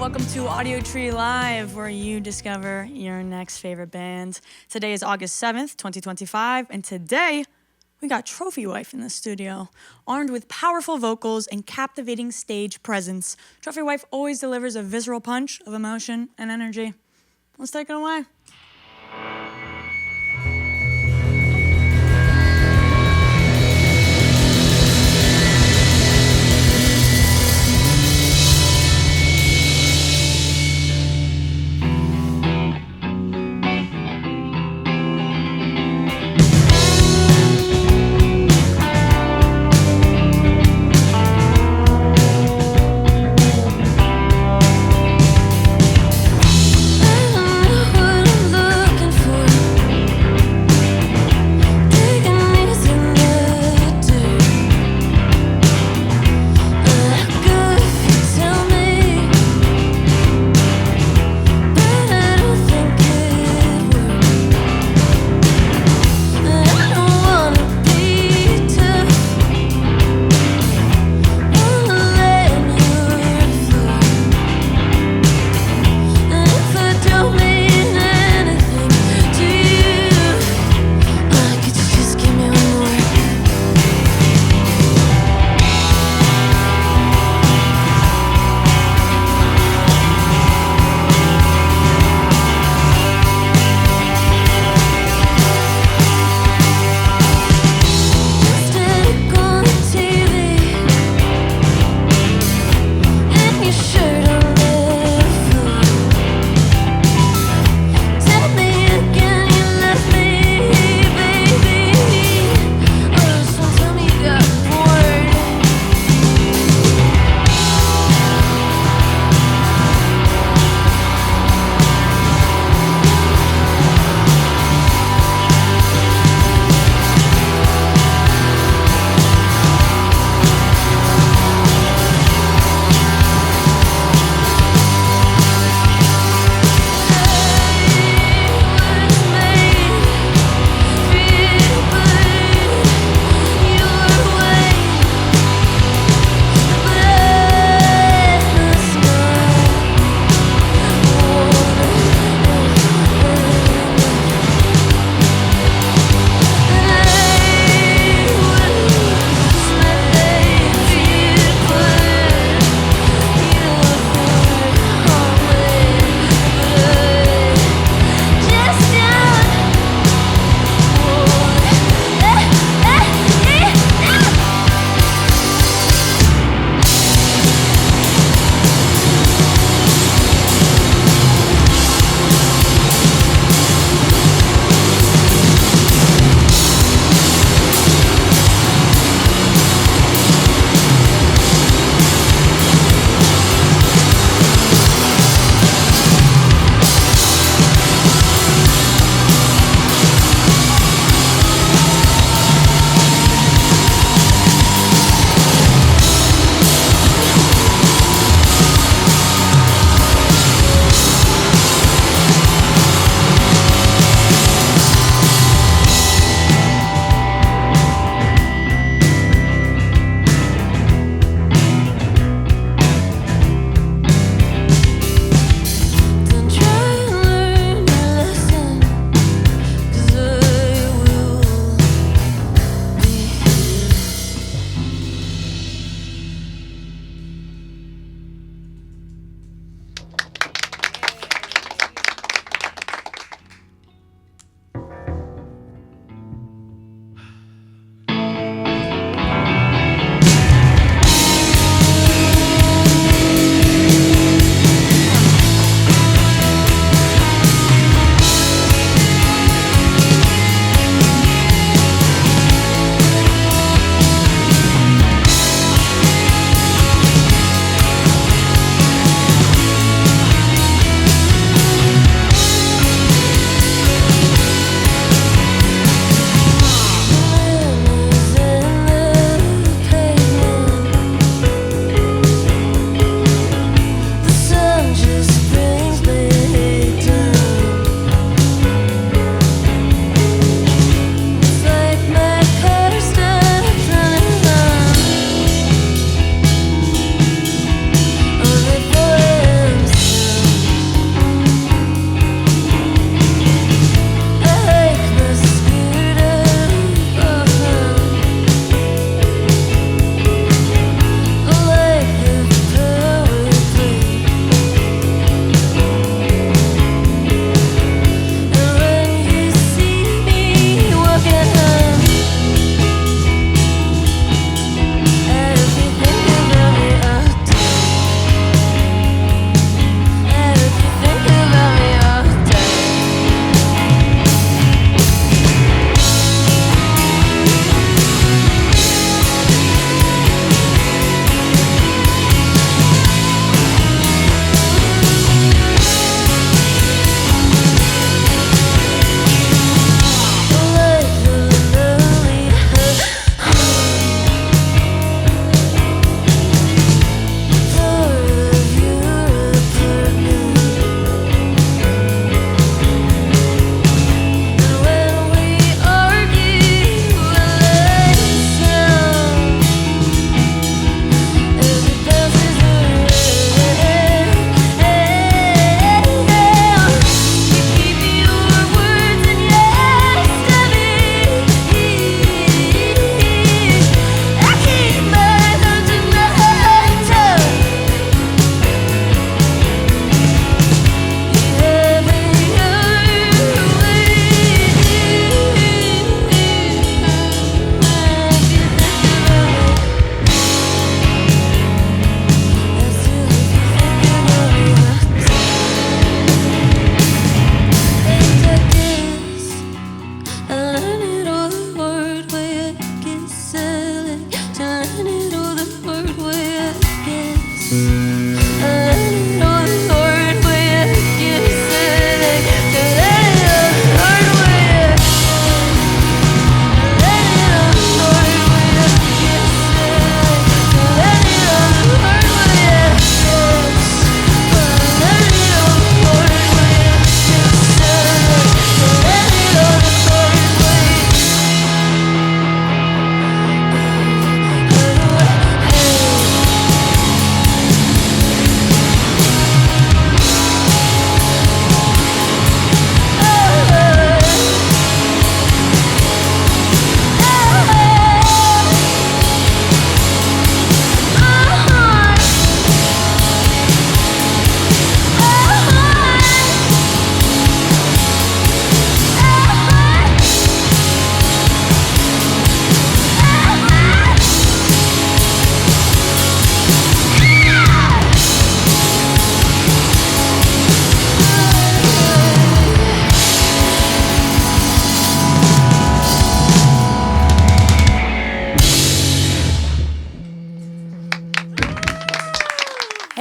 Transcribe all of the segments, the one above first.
welcome to Audiotree Live, where you discover your next favorite band. Today is August 7th, 2025, and today we got Trophy Wife in the studio. Armed with powerful vocals and captivating stage presence, Trophy Wife always delivers a visceral punch of emotion and energy. Let's take it away. What I'm looking for.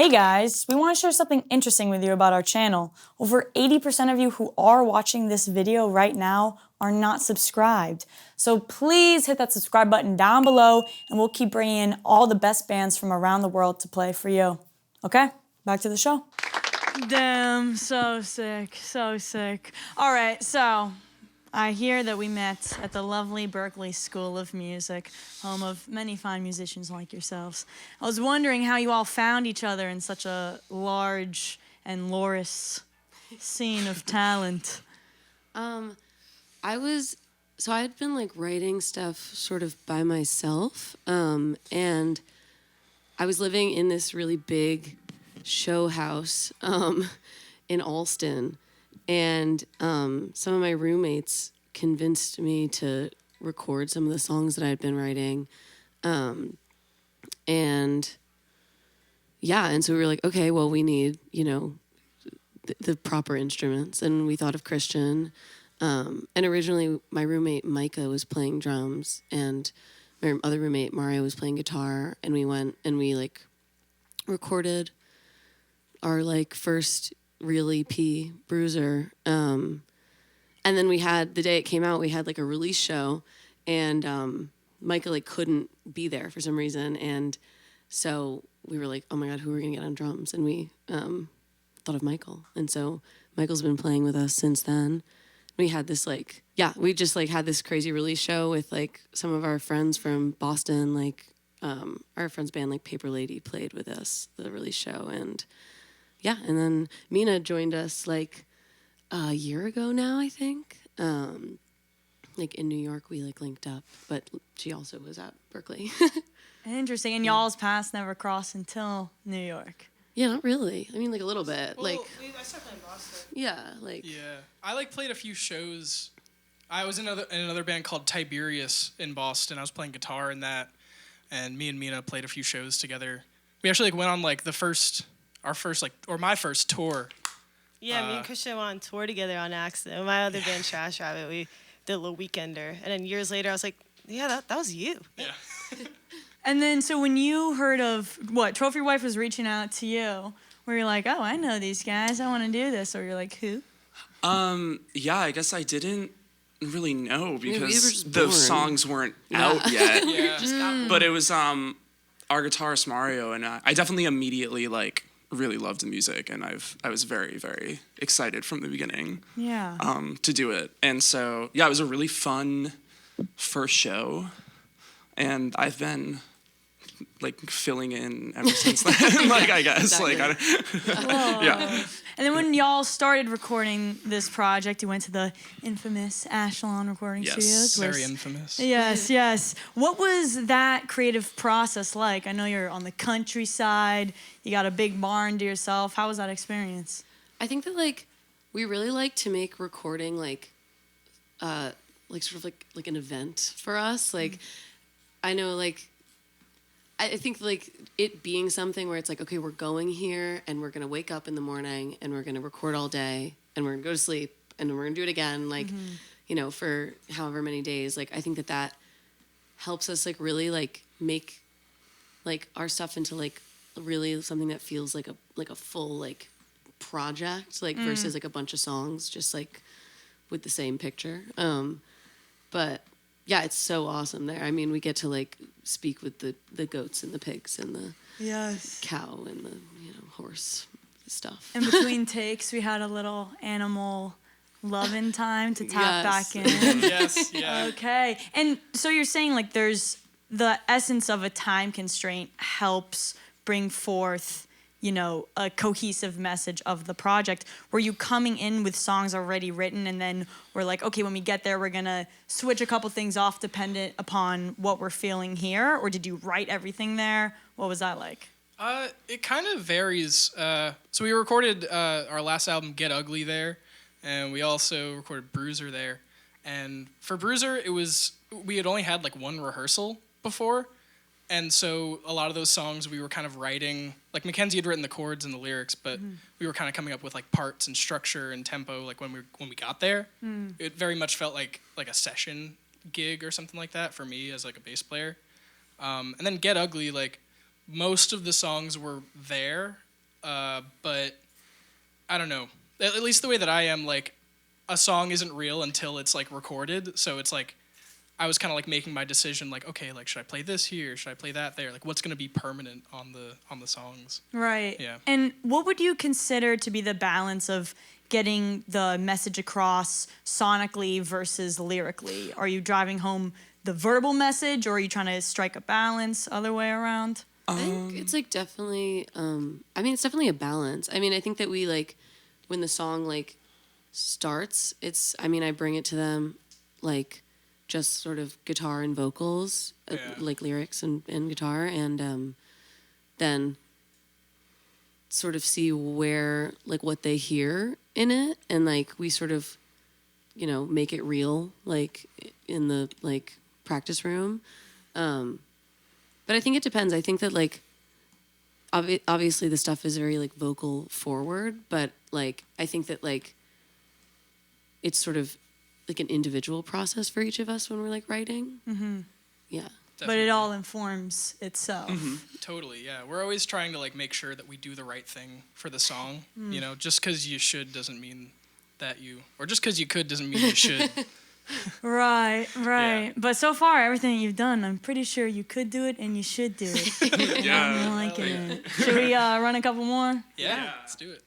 Hey guys, we want to share something interesting with you about our channel. Over 80% of you who are watching this video right now are not subscribed. So please hit that subscribe button down below and we'll keep bringing in all the best bands from around the world to play for you. Okay, back to the show. Damn, so sick, so sick. All right, so I hear that we met at the lovely Berklee School of Music, home of many fine musicians like yourselves. I was wondering how you all found each other in such a large and lorous scene of talent. I had been like writing stuff sort of by myself, and I was living in this really big show house in Alston, and some of my roommates convinced me to record some of the songs that I had been writing, and so we were like, okay, well, we need, the proper instruments, and we thought of Christian. And originally, my roommate Micah was playing drums, and my other roommate Mario was playing guitar. And we went and we like recorded our like first real EP, Bruiser. And then we had the day it came out, we had like a release show, and Micah like couldn't be there for some reason, and so we were like, oh my God, who are we gonna get on drums? And we thought of Michael, and so Michael's been playing with us since then. We had this we just like had this crazy release show with like some of our friends from Boston, like our friend's band like Paper Lady played with us the release show, and then Mena joined us like a year ago now, I think. Like in New York we like linked up, but she also was at Berklee. Interesting, and y'all's paths never crossed until New York. Yeah, not really. I mean, like a little bit. Well, like I started playing Boston. Yeah, like Yeah, I like played a few shows. I was in another band called Tiberius in Boston. I was playing guitar in that, and me and Mena played a few shows together. We actually like went on like my first tour. Yeah, me and Christian went on tour together on accident. My other band, Trash Rabbit, we did a little weekender, and then years later, I was like, yeah, that was you. Yeah. And then, so when you heard of Trophy Wife was reaching out to you, where you're like, oh, I know these guys, I want to do this, or you're like, who? Yeah, I guess I didn't really know because the born. songs weren't out yet. Yeah. just got But it was our guitarist Mario, and I definitely immediately like really loved the music, and I was very, very excited from the beginning. Yeah. To do it, and so yeah, it was a really fun first show, and I've been like filling in ever since then. Like I guess Exactly. yeah. And then when y'all started recording this project, you went to the infamous Ashland Recording Yes. Studios. Very infamous. Yes. What was that creative process like? I know you're on the countryside. You got a big barn to yourself. How was that experience? I think that like we really like to make recording like sort of like an event for us. Like I know like I think like it being something where it's like, okay, we're going here and we're gonna wake up in the morning and we're gonna record all day and we're gonna go to sleep and then we're gonna do it again, like for however many days. Like I think that helps us like really like make like our stuff into like really something that feels like a full like project, like versus like a bunch of songs just like with the same picture. But yeah, it's so awesome there. I mean, we get to like speak with the goats and the pigs and the cow and the horse stuff. In between takes, we had a little animal loving time to tap back in. Yes. Yeah. Okay. And so you're saying like there's the essence of a time constraint helps bring forth, a cohesive message of the project. Were you coming in with songs already written and then we're like, okay, when we get there, we're going to switch a couple things off dependent upon what we're feeling here? Or did you write everything there? What was that like? It kind of varies. So we recorded our last album, Get Ugly, there, and we also recorded Bruiser there. And for Bruiser, we had only had like one rehearsal before. And so a lot of those songs we were kind of writing, like McKenzie had written the chords and the lyrics, but we were kind of coming up with like parts and structure and tempo like when we got there. It very much felt like a session gig or something like that for me as like a bass player. And then Get Ugly, like most of the songs were there but I don't know. At least the way that I am, like, a song isn't real until it's like recorded. So it's like I was kind of like making my decision, like, okay, like, should I play this here? Should I play that there? Like, what's gonna be permanent on the songs? Right. Yeah. And what would you consider to be the balance of getting the message across sonically versus lyrically? Are you driving home the verbal message, or are you trying to strike a balance other way around? I think it's like definitely, it's definitely a balance. I mean, I think that we like, when the song like starts, I bring it to them like just sort of guitar and vocals, like lyrics and guitar, and then sort of see where, like, what they hear in it, and like we sort of, make it real, like in the like practice room. But I think it depends. I think that like obviously the stuff is very like vocal forward, but like I think that like it's sort of like an individual process for each of us when we're like writing. Mm-hmm. Yeah. Definitely. But it all informs itself. Mm-hmm. Totally, yeah. We're always trying to like make sure that we do the right thing for the song. Just because you should doesn't mean that or just because you could doesn't mean you should. Right. Yeah. But so far, everything you've done, I'm pretty sure you could do it and you should do it. Yeah. I'm liking it. Should we run a couple more? Yeah, let's do it.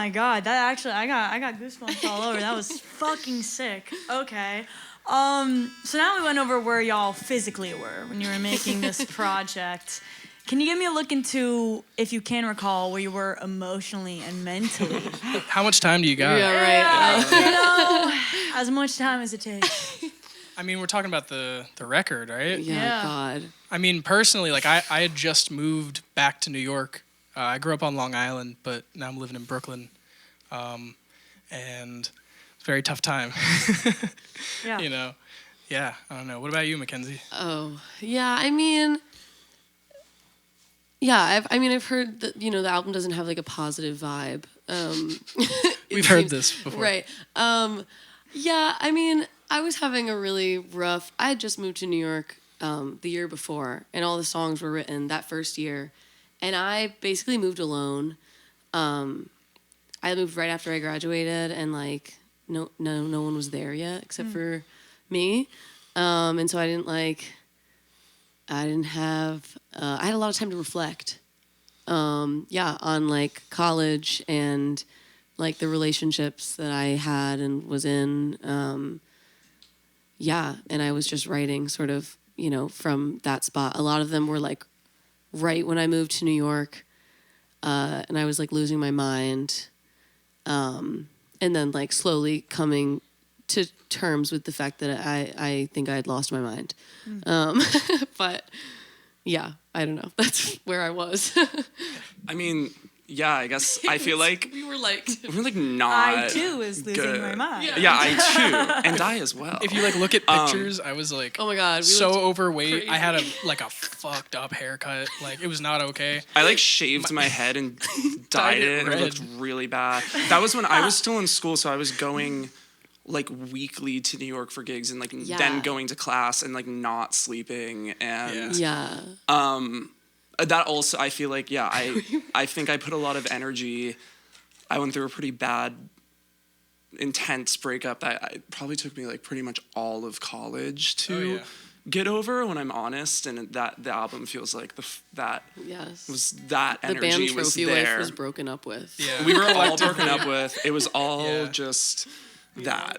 my God, that actually, I got goosebumps all over. That was fucking sick. Okay. So now we went over where y'all physically were when you were making this project. Can you give me a look into, if you can recall, where you were emotionally and mentally? How much time do you got? Yeah, right. You know, as much time as it takes. I mean, we're talking about the record, right? Yeah, God. I mean, personally, like I had just moved back to New York. I grew up on Long Island, but now I'm living in Brooklyn. And it's a very tough time. Yeah. You know? Yeah, I don't know. What about you, McKenzie? Oh, yeah. I mean, yeah. I've heard that the album doesn't have like a positive vibe. We've heard this before, right? Yeah. I mean, I was having a really rough. I had just moved to New York the year before, and all the songs were written that first year, and I basically moved alone. I moved right after I graduated, and like no one was there yet except for me, and so I had a lot of time to reflect, on like college and like the relationships that I had and was in, and I was just writing sort of, from that spot. A lot of them were like right when I moved to New York, and I was like losing my mind, and then like slowly coming to terms with the fact that I think I had lost my mind. But yeah, I don't know. That's where I was. I mean, yeah, I guess I feel like we were like not. I too was losing good. my mind. Yeah, I too, and I as well. If you like look at pictures, I was like, oh my God, we so looked overweight. crazy. I had a fucked up haircut. Like it was not okay. I like shaved my head and dyed it, and it red. looked really bad. That was when I was still in school, so I was going like weekly to New York for gigs and like then going to class and like not sleeping and that also I feel like I think I put a lot of energy. I went through a pretty bad intense breakup that it probably took me like pretty much all of college to get over, when I'm honest, and that the album feels like that was that the energy band was Trophy there. Wife was broken up with. Yeah, We were all broken up with. It was all just that.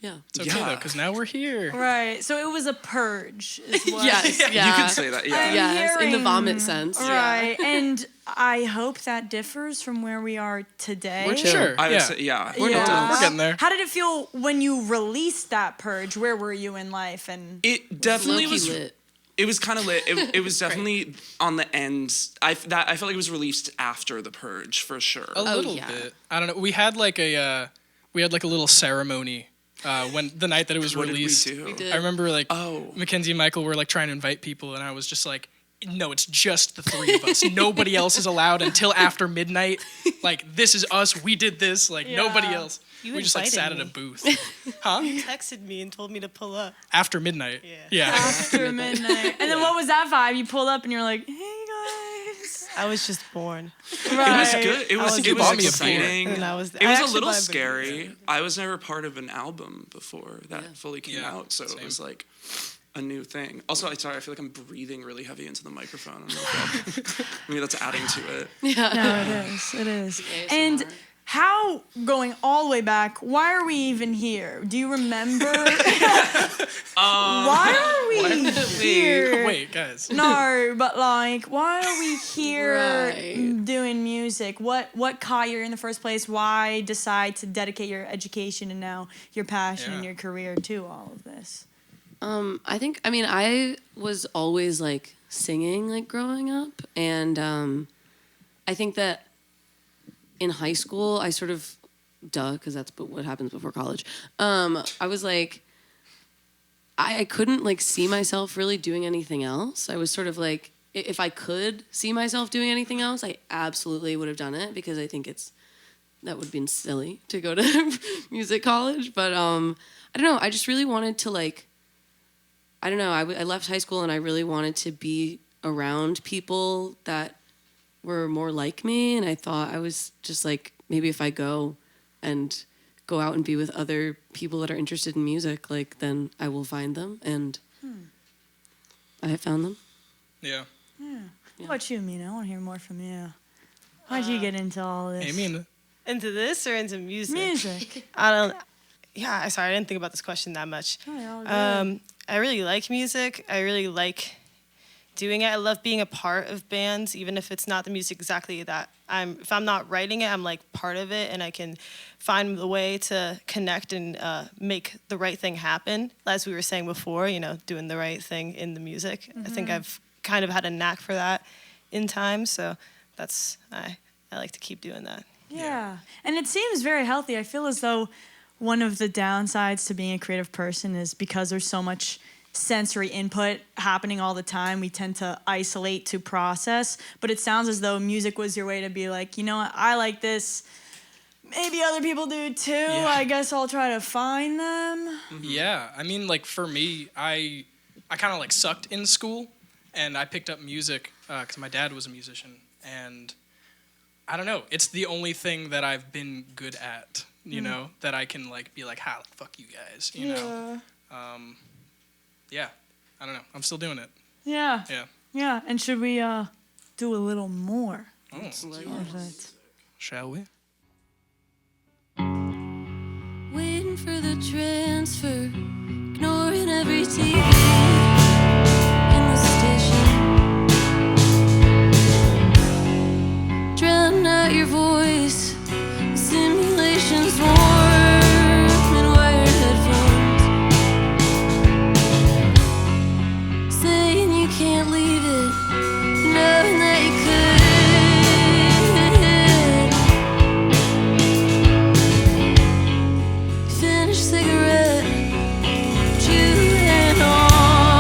Yeah. It's okay though, because now we're here. Right. So it was a purge. Is what Yes. Yeah. You could say that. Yeah. Yes, in the hearing. vomit sense. Right. And I hope that differs from where we are today. We're sure. I would Yeah. say, yeah. We're getting there. How did it feel when you released that purge? Where were you in life? And It definitely Low-key was. lit. It was kind of lit. It was definitely on the end. I felt like it was released after the purge for sure. A little yeah. bit. I don't know. We had like a little ceremony when the night that it was What released. did we do? We did. I remember like Oh. Mackenzie and Michael were like trying to invite people, and I was just like, no, it's just the three of us. Nobody else is allowed until after midnight. Like, this is us. We did this. Like, nobody else. You We just like sat invited at a me. booth. Huh? You texted me and told me to pull up. After midnight. Yeah. after midnight. And then what was that vibe? You pulled up and you're like, hey guys. I was just born. Right. It was good. It was, You it bought was me a beer. exciting. And I was- It I was a actually little bought a beer. scary. I was never part of an album before that fully came Yeah, out, so same. it was like a new thing. Also, sorry, I feel like I'm breathing really heavy into the microphone. I don't know if maybe that's adding to it. No, it is. It is. ASMR. And how, going all the way back, why are we even here? Do you remember? Why are we here? Wait, guys. No, but like, why are we here Right. doing music? What caught you in the first place? Why decide to dedicate your education and now your passion and Yeah. your career to all of this? I was always like singing like growing up, and I think that in high school I sort of because that's what happens before college. I was like I couldn't like see myself really doing anything else. I was sort of like, if I could see myself doing anything else, I absolutely would have done it, because I think that would have been silly to go to music college. But I don't know. I just really wanted to like, I don't know. I left high school and I really wanted to be around people that were more like me. And I thought I was just like, maybe if I go out and be with other people that are interested in music, like then I will find them. And I have found them. Yeah. What about you, Mena? I want to hear more from you. How'd you get into all this? Hey, Mena. Into this or into music? Music. Yeah, sorry, I didn't think about this question that much. Oh, yeah, all good. I really like music. I really like doing it. I love being a part of bands, even if it's not the music exactly that if I'm not writing it, I'm like part of it, and I can find the way to connect and make the right thing happen. As we were saying before, doing the right thing in the music. I think I've kind of had a knack for that in time, so I like to keep doing that. Yeah. And it seems very healthy. I feel as though one of the downsides to being a creative person is because there's so much sensory input happening all the time, we tend to isolate to process. But it sounds as though music was your way to be like, you know what, I like this. Maybe other people do too. Yeah. I guess I'll try to find them. Yeah, I mean, like for me, I kind of like sucked in school, and I picked up music because my dad was a musician, and I don't know, it's the only thing that I've been good at, you know, that I can like be like, ha, fuck you guys, you know. Yeah, I don't know, I'm still doing it. Yeah. Yeah. Yeah. And should we do a little more? Oh, Of it? shall we? Waiting for the transfer, ignoring every TV in the station. Drown out your voice, simulations warm in wired headphones. Saying you can't leave it, knowing that you could. Cigarette, chewing on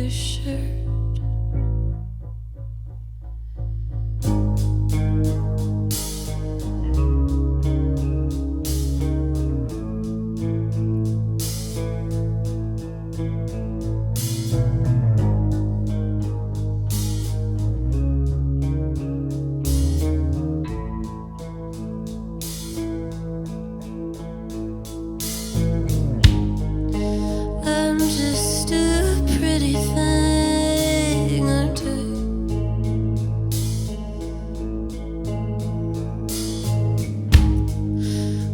your shirt. I'm just a pretty thing, aren't I?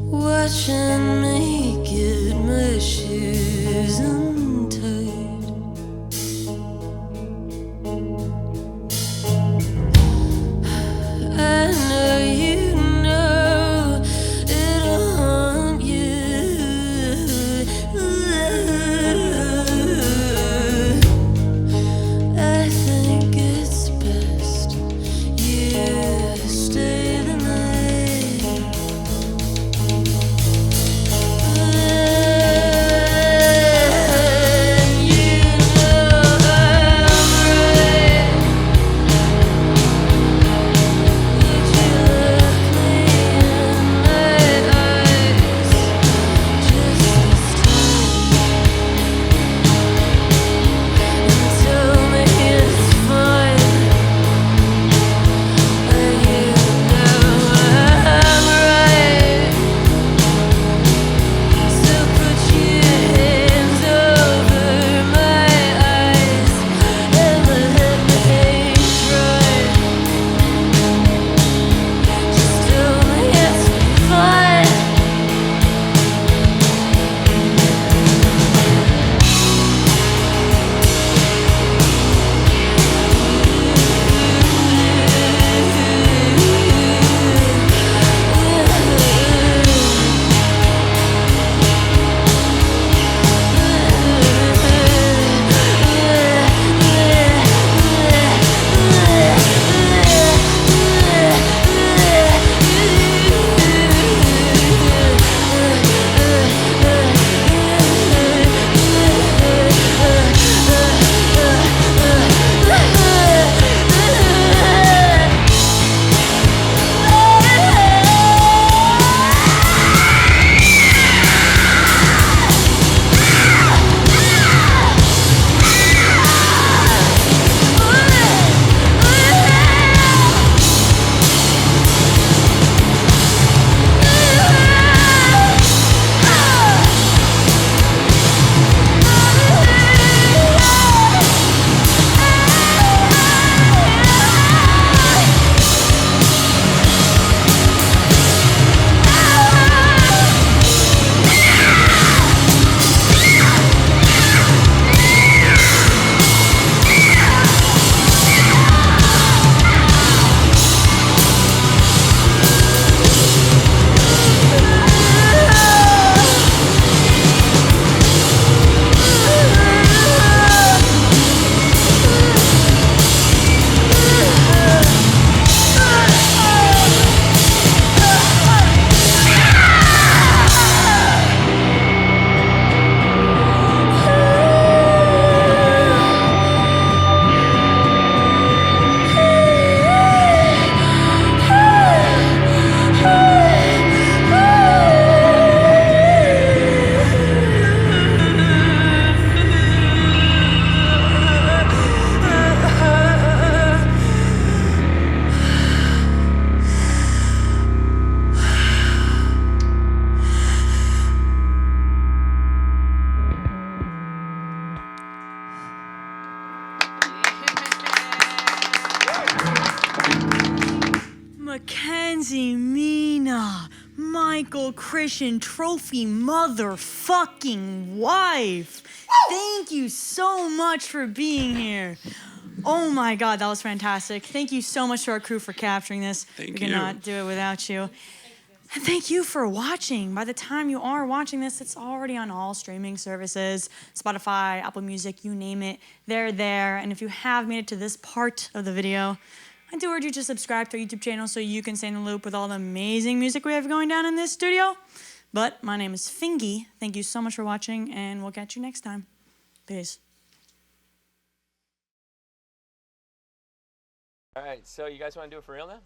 Watching me get my shoes untied. I know you know it'll haunt you. I think it's best you stay the night. McKenzie, Mena, Michael, Christian, trophy motherfucking wife. Thank you so much for being here. Oh my God, that was fantastic. Thank you so much to our crew for capturing this. Thank we you. could not do it without you. And thank you for watching. By the time you are watching this, it's already on all streaming services, Spotify, Apple Music, you name it. They're there. And if you have made it to this part of the video, I do urge you to subscribe to our YouTube channel so you can stay in the loop with all the amazing music we have going down in this studio. But my name is FINGY. Thank you so much for watching, and we'll catch you next time. Peace. All right, so you guys want to do it for real now?